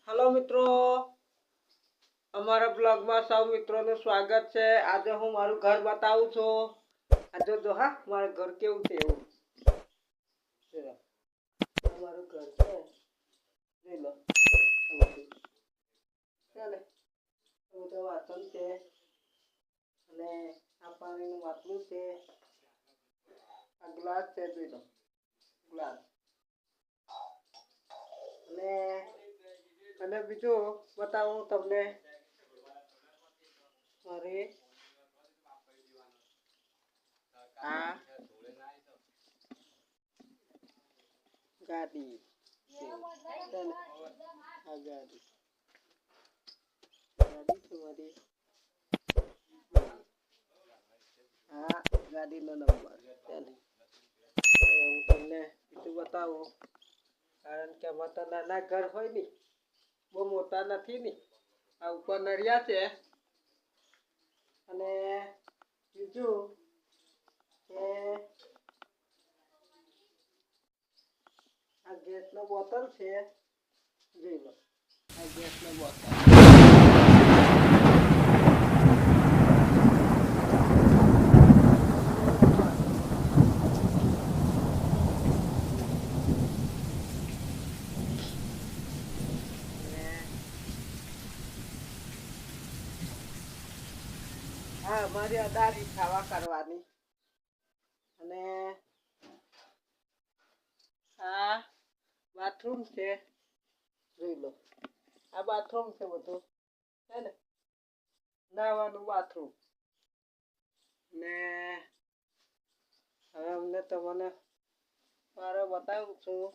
Hello मित्रों, अमरा blog में सब मित्रों नु स्वागत है। आज हूँ मारू घर बताऊँ छो। आज जो हाँ मारू घर केवुं छे एवुं मारू घर छे જોઈ લો ચાલે તો વાસણ છે અને આ પાણીનું માટલું છે, આ ગ્લાસ છે, જોઈ લો ગ્લાસ અને બીજું બતાવું તમને મારી આ ગાડી છે, આ ગાડી છે મારી, આ ગાડીનો નંબર ચાલે હું તમને બીજું બતાવું કારણ કે આમાં તો નાના ઘર હોય ને બહુ મોટા નથી ને આ ઉપર નળિયા છે અને બીજું કે આ ગેસનો બોટલ છે, જોઈ લો આ ગેસનો બોટલ हाँ मारी अदारी खावा करवानी अने आ बाथरूम से જોઈ લો આ બાથરૂમ છે બધું હે ને નાવાનું બાથરૂમ ને હવે અમને તમને મારો બતાવું છું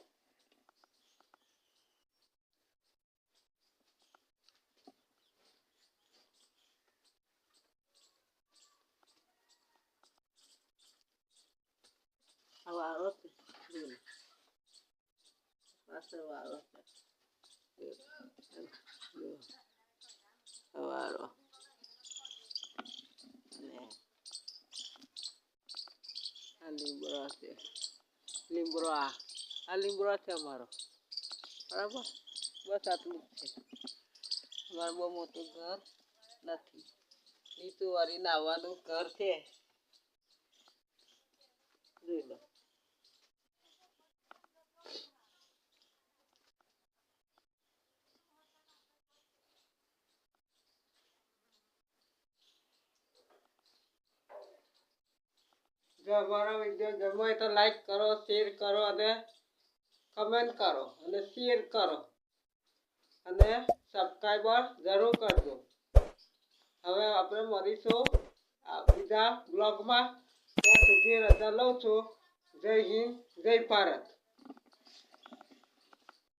આ વાળો છે જોઈ લો પાછળ વાળો છે વાળો ને આ લીમડો છે, લીમડો છે અમારો બરાબર બસ આટલું જ છે અમારું બહુ મોટું ઘર નથી, નીચું વાળી નાવાનું ઘર છે જોઈ લો જો અમારો વિડીયો ગમે તો લાઈક કરો, શેર કરો અને કમેન્ટ કરો અને શેર કરો અને સબસ્ક્રાઈબર જરૂર કરજો। હવે આપણે મળીશું બીજા બ્લોગમાં, ત્યાં સુધી રજા લઉં છું। જય હિન્દ, જય ભારત।